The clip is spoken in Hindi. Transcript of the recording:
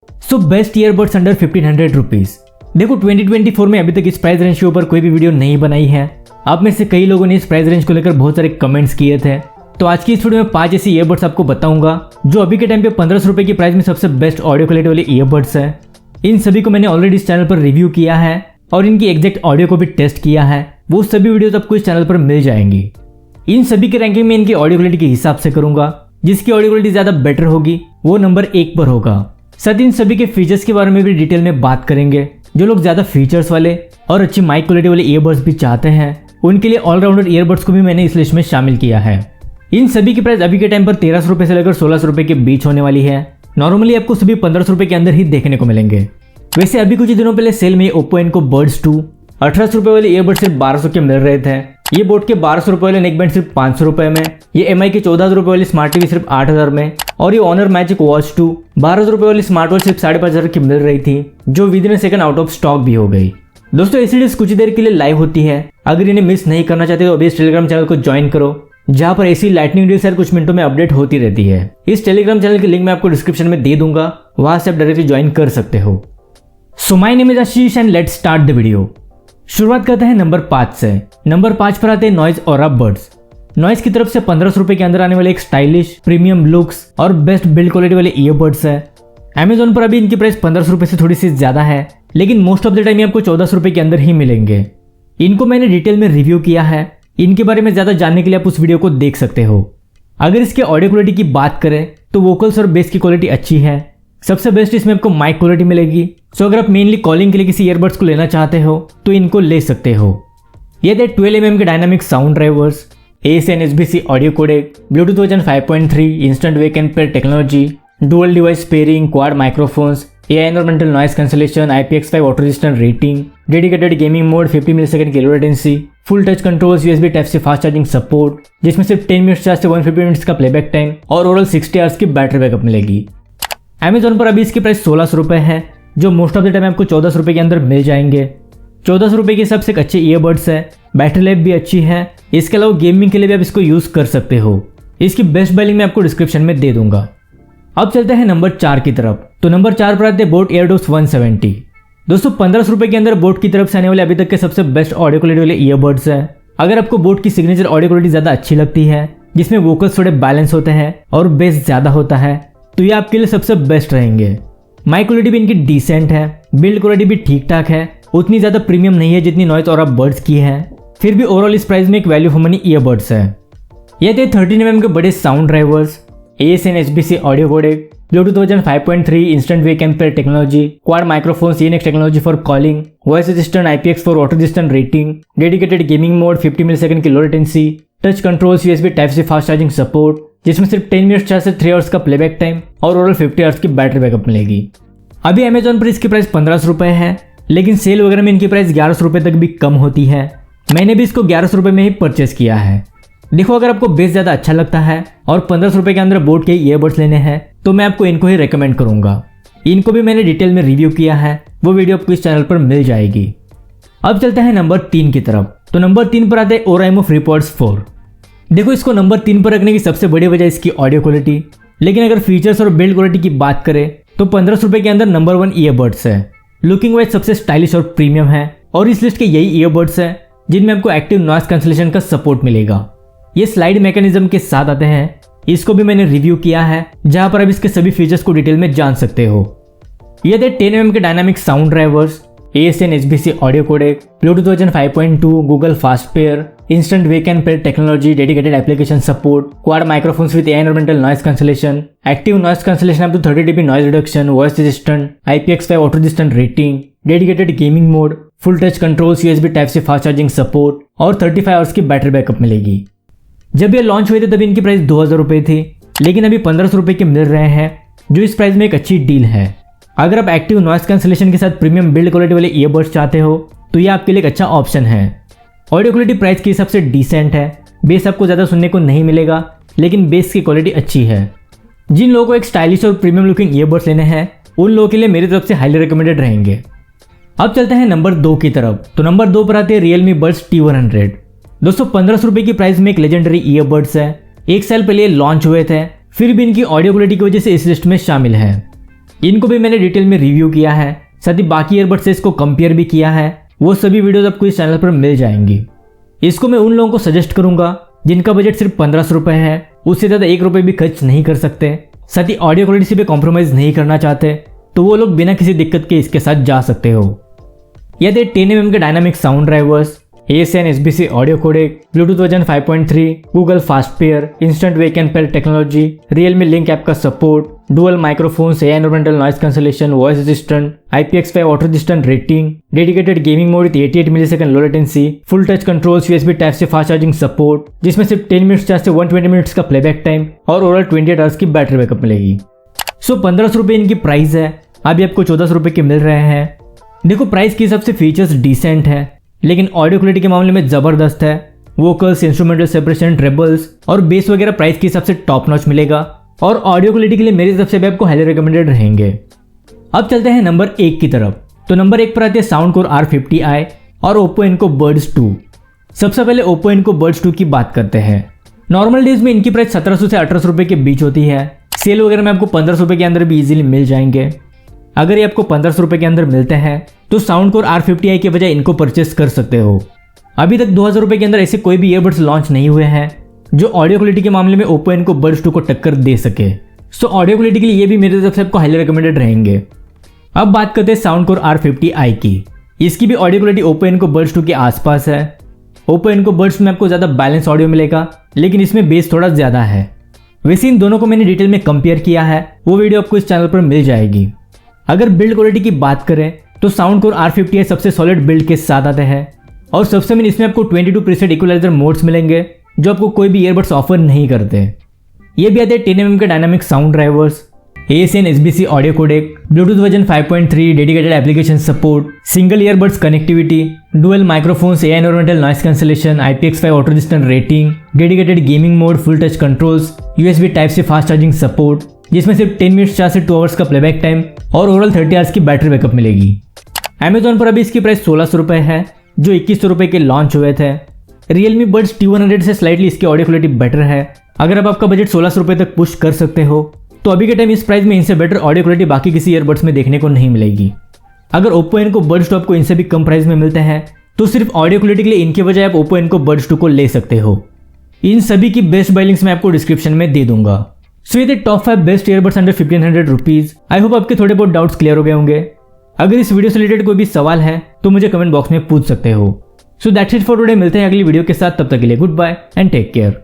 So best earbuds under 1500 rupees. देखो 2024 में अभी तक इस प्राइस रेंज के ऊपर कोई भी वीडियो नहीं बनाई है। आप में से कई लोगों ने इस प्राइस रेंज को लेकर बहुत सारे कमेंट्स किए थे। तो आज की इस वीडियो में 5 ऐसी ईयरबड्स आपको बताऊंगा जो अभी के टाइम पे 1500 रुपए की प्राइस में सबसे बेस्ट ऑडियो क्वालिटी वाले ईयरबड्स है। इन सभी को मैंने ऑलरेडी इस चैनल पर रिव्यू किया है और इनकी एग्जैक्ट ऑडियो को भी टेस्ट किया है। वो सभी वीडियोस आपको इस चैनल पर मिल जाएंगी। इन सभी की रैंकिंग में इनकी ऑडियो क्वालिटी के हिसाब से करूंगा। जिसकी ऑडियो क्वालिटी ज्यादा बेटर होगी वो नंबर 1 पर होगा। साथ ही इन सभी के फीचर्स के बारे में भी डिटेल में बात करेंगे। जो लोग ज्यादा फीचर्स वाले और अच्छी माइक क्वालिटी वाले ईयरबड्स भी चाहते हैं उनके लिए ऑलराउंडर ईयरबड्स को भी मैंने इस लिस्ट में शामिल किया है। इन सभी की प्राइस अभी के टाइम पर 1300 रुपए से लेकर 1600 रुपए के बीच होने वाली है। नॉर्मली आपको सभी 1500 रुपए के अंदर ही देखने को मिलेंगे। वैसे अभी कुछ दिनों पहले सेल में ओप्पो इनको बर्ड्स 2 1800 रुपए वाले ईयरबड सिर्फ 1200 के मिल रहे थे। ये बोट के 1200 रुपए वाले नेकबैंड सिर्फ 500 रुपए में, ये MI के 1400 रुपए वाली स्मार्ट टीवी सिर्फ 8000 में, और ये ऑनर मैजिक वॉच 2 1200 रुपए वाली स्मार्ट वॉच सिर्फ 5500 की मिल रही थी, जो with in second out of stock भी हो गई। दोस्तों ऐसी डील्स कुछ देर के लिए लाइव होती है। अगर इन्हें मिस नहीं करना चाहते तो अभी इस टेलीग्राम चैनल को ज्वाइन करो, जहां पर ऐसी लाइटनिंग डील्स हर कुछ मिनटों में अपडेट होती रहती है। इस टेलीग्राम चैनल की लिंक मैं आपको डिस्क्रिप्शन में दे दूंगा, वहां से आप डायरेक्टली ज्वाइन कर सकते हो। So my name is Ashish and let's start the video. शुरुआत करते हैं नंबर 5 से। नंबर 5 पर आते हैं नॉइज ऑरा बड्स। नॉइज की तरफ से 1500 रुपए के अंदर आने वाले एक स्टाइलिश प्रीमियम लुक्स और बेस्ट बिल्ड क्वालिटी वाले ईयरबड्स है। Amazon पर अभी इनकी प्राइस 1500 रुपए से थोड़ी सी ज्यादा है, लेकिन मोस्ट ऑफ द टाइम आपको 1400 रुपए के अंदर ही मिलेंगे। इनको मैंने डिटेल में रिव्यू किया है। इनके बारे में ज्यादा जानने के लिए आप उस वीडियो को देख सकते हो। अगर इसके ऑडियो क्वालिटी की बात करें तो वोकल्स और बेस की क्वालिटी अच्छी है। सबसे बेस्ट इसमें आपको माइक क्वालिटी मिलेगी। सो अगर आप मेनली कॉलिंग के लिए किसी ईयरबड्स को लेना चाहते हो तो इनको ले सकते हो। ये थे 12mm के dynamic sound drivers, ASN SBC audio codec, Bluetooth version 5.3, instant wake and pair technology, dual device pairing, quad microphones, AI environmental noise cancellation, IPX5 water resistant rating, dedicated gaming mode, 50 millisecond की low latency, full touch controls, USB type C fast charging support, जिसमें सिर्फ 10 मिनट्स चार्ज से 150 मिनट्स का प्लेबैक टाइम और ओवरऑल 60 आवर्स की बैटरी बैकअप मिलेगी। Amazon पर अभी इसकी प्राइस 1600 रुपए है, जो मोस्ट ऑफ द टाइम आपको 1400 रुपए के अंदर मिल जाएंगे। 1400 रुपए के हिसाब से एक अच्छे ईयरबड्स है, बैटरी लाइफ भी अच्छी है। इसके अलावा गेमिंग के लिए भी आप इसको यूज कर सकते हो। इसकी बेस्ट बाय लिंक मैं आपको डिस्क्रिप्शन में दे दूंगा। अब चलते हैं नंबर 4 की तरफ। तो नंबर 4 पर आते हैं बोट एयरडोप्स 170। दोस्तों 1500 रुपए के अंदर बोट की तरफ से आने वाले अभी तक के सबसे बेस्ट ऑडियो क्वालिटी वाले ईयरबड्स है। अगर आपको बोट की सिग्नेचर ऑडियो क्वालिटी ज्यादा अच्छी लगती है, जिसमें वोकल्स थोड़े बैलेंस होते हैं और बेस ज्यादा होता है, तो ये आपके लिए सबसे बेस्ट रहेंगे। माइक क्वालिटी भी इनकी डिसेंट है, बिल्ड क्वालिटी भी ठीक ठाक है, उतनी ज्यादा प्रीमियम नहीं है जितनी नॉइज ऑरा बड्स की है। फिर भी ओवरऑल इस प्राइस में एक वैल्यू फॉर मनी ईयरबड्स है। ये थे 13mm के बड़े sound drivers, ASN SBC audio codec, Bluetooth version 5.3, instant wake and pair technology, quad microphones, CNX technology for calling, voice assistant, IPX4 water resistant rating, dedicated gaming mode, 50 millisecond की low latency, touch controls, USB type C fast charging support, जिसमें सिर्फ 10 मिनट्स चार्ज से 3 आवर्स का प्लेबैक टाइम और ओवरऑल 50 आवर्स की बैटरी बैकअप मिलेगी। अभी Amazon पर इसकी प्राइस 1500 रुपए है, लेकिन सेल वगैरह में इनकी प्राइस 1100 रुपए तक भी कम होती है। मैंने भी इसको 1100 रुपए में ही परचेस किया है। देखो अगर आपको बेस ज्यादा अच्छा लगता है और 1500 रुपए के अंदर बोट के ईयरबड्स लेने हैं तो मैं आपको इनको ही रेकमेंड करूंगा। इनको भी मैंने डिटेल में रिव्यू किया है, वो वीडियो आपको इस चैनल पर मिल जाएगी। अब चलते हैं नंबर 3 की तरफ। तो नंबर 3 पर आते हैं Oraimo FreePods 4। देखो इसको नंबर 3 पर रखने की सबसे बड़ी वजह इसकी ऑडियो क्वालिटी, लेकिन अगर फीचर्स और बिल्ड क्वालिटी की बात करें तो 1500 रुपए के अंदर नंबर 1 ईयरबड्स है। लुकिंग वाइज सबसे स्टाइलिश और प्रीमियम है और इस लिस्ट के यही ईयरबड्स है जिनमें आपको एक्टिव नॉइस कैंसलेशन का सपोर्ट मिलेगा। ये स्लाइड मैकेनिज्म के साथ आते हैं। इसको भी मैंने रिव्यू किया है, जहां पर आप इसके सभी फीचर्स को डिटेल में जान सकते हो। ये थे 10mm के dynamic sound drivers, ASN SBC audio codec, Bluetooth version 5.2, Google fast pair, instant wake and pair technology, dedicated application support, quad microphones with AI environmental noise cancellation, active noise cancellation up to 30 dB noise reduction, voice assistant, IPX5 water resistant rating, dedicated gaming mode, full touch controls, USB type C fast charging support और 35 आवर्स की बैटरी बैकअप मिलेगी। जब ये लॉन्च हुए थे तभी इनकी प्राइस 2000 रुपए थी, लेकिन अभी 1500 रुपए के मिल रहे हैं, जो इस प्राइस में एक अच्छी डील है। अगर आप एक्टिव नॉइस कैंसलेशन के साथ प्रीमियम बिल्ड क्वालिटी वाले ईयरबड्स चाहते हो तो ये आपके लिए एक अच्छा ऑप्शन है। ऑडियो क्वालिटी प्राइस के हिसाब से डिसेंट है, बेस आपको ज़्यादा सुनने को नहीं मिलेगा, लेकिन बेस की क्वालिटी अच्छी है। जिन लोगों को एक स्टाइलिश और प्रीमियम लुकिंग ईयरबड्स लेने हैं उन लोगों के लिए मेरी तरफ से हाईली रिकमेंडेड रहेंगे। अब चलते हैं नंबर 2 की तरफ। तो नंबर 2 पर आते हैं Realme Buds T100। दोस्तों 1500 रुपए की प्राइस में एक लेजेंडरी ईयरबड्स है। 1 साल पहले लॉन्च हुए थे, फिर भी इनकी ऑडियो क्वालिटी की वजह से इस लिस्ट में शामिल है। इनको भी मैंने डिटेल में रिव्यू किया है, साथ ही बाकी ईयरबड्स से इसको कंपेयर भी किया है। वो सभी वीडियोस आपको इस चैनल पर मिल जाएंगी। इसको मैं उन लोगों को सजेस्ट करूंगा जिनका बजट सिर्फ 1500 रुपये है, उससे ज़्यादा 1 रुपये भी खर्च नहीं कर सकते, साथ ही ऑडियो क्वालिटी से भी कॉम्प्रोमाइज़ नहीं करना चाहते, तो वो लोग बिना किसी दिक्कत के इसके साथ जा सकते हो। यह थे 10mm के dynamic sound drivers, ASN SBC audio codec, Bluetooth version 5.3, Google fast pair, instant wake and pair technology, Realme link app का सपोर्ट, dual microphones, AI environmental noise cancellation, voice assistant, IPX5 water resistant rating, dedicated gaming mode with 88 millisecond low latency, full touch controls, USB type C fast charging support, जिसमें सिर्फ 10 मिनट्स चार्ज से 120 मिनट्स का प्लेबैक टाइम और ओवरऑल 28 आवर्स की बैटरी बैकअप मिलेगी। 1500 रुपये इनकी प्राइस है, अभी आपको 1400 रुपये के मिल रहे हैं। देखो, प्राइस के हिसाब से फीचर्स डिसेंट है, लेकिन ऑडियो क्वालिटी के मामले में ज़बरदस्त है। वोकल्स, इंस्ट्रूमेंटल सेपरेशन, ट्रेबल्स और बेस वगैरह प्राइस के हिसाब से टॉप नॉच मिलेगा और ऑडियो क्वालिटी के लिए मेरे हिसाब से भी आपको हाईली रिकमेंडेड रहेंगे। अब चलते हैं नंबर 1 की तरफ। तो नंबर 1 पर आते हैं साउंडकोर R50i और Oppo Enco Buds 2। सबसे पहले Oppo Enco Buds 2 की बात करते हैं। नॉर्मल डेज में इनकी प्राइस 1700 से 1800 रुपये के बीच होती है। सेल वगैरह में आपको 1500 रुपये के अंदर भी इजीली मिल जाएंगे। अगर ये आपको 1500 रुपये के अंदर मिलते हैं तो साउंडकोर R50i के बजाय इनको परचेस कर सकते हो। अभी तक 2000 रुपये के अंदर ऐसे कोई भी ईयरबड्स लॉन्च नहीं हुए हैं जो ऑडियो क्वालिटी के मामले में Oppo Enco Buds 2 को टक्कर दे सके। सो ऑडियो क्वालिटी के लिए ये भी मेरे तरफ से आपको हाईली रिकमेंडेड रहेंगे। अब बात करते हैं साउंडकोर R50i की। इसकी भी audio quality Oppo Enco Buds 2 के आसपास है। Oppo Enco Buds में आपको ज़्यादा बैलेंस ऑडियो मिलेगा, लेकिन इसमें बेस थोड़ा ज़्यादा है। वैसे इन दोनों को मैंने डिटेल में कंपेयर किया है, वो वीडियो आपको इस चैनल पर मिल जाएगी। अगर बिल्ड क्वालिटी की बात करें तो साउंडकोर R50i सबसे सॉलिड बिल्ड के साथ आता है और सबसे मेन इसमें आपको 22 प्रीसेट इक्वलाइजर मोड्स मिलेंगे जो आपको कोई भी ईयरबड्स ऑफर नहीं करते। ये भी आते हैं 10mm के dynamic sound drivers, ASN SBC audio codec, Bluetooth version 5.3, dedicated application support, single earbuds connectivity, dual microphones, AI environmental noise cancellation, IPX5 water resistant rating, dedicated gaming mode, full touch controls, USB type C fast charging support, जिसमें सिर्फ 10 मिनट्स चार्ज से 2 आवर्स का प्लेबैक टाइम और ओवरऑल 30 आवर्स की बैटरी बैकअप मिलेगी। अमेजोन पर अभी इसकी प्राइस 1600 रुपये है, जो 2100 रुपये के लॉन्च हुए थे। Realme Buds T100 से स्लाइटली इसकी ऑडियो क्वालिटी बेटर है। अगर अब आपका बजट 1600 रुपये तक पुश कर सकते हो तो अभी के टाइम इस प्राइस में इनसे बेटर ऑडियो क्वालिटी बाकी किसी ईयरबड्स में देखने को नहीं मिलेगी। अगर Oppo Enco Buds 2 आपको इनसे भी कम प्राइस में मिलते हैं तो सिर्फ ऑडियो क्वालिटी के लिए इनके बजाय आप Oppo Enco Buds 2 को ले सकते हो। इन सभी की बेस्ट बाय लिंक्स मैं आपको डिस्क्रिप्शन में दे दूंगा। सो ये थे top 5 best earbuds under 1500 rupees. I hope आपके थोड़े बहुत डाउट्स क्लियर हो गए होंगे। अगर इस वीडियो से रिलेटेड कोई भी सवाल है तो मुझे कमेंट बॉक्स में पूछ सकते हो। So that's it for today. मिलते हैं अगली वीडियो के साथ, तब तक के लिए goodbye and take care.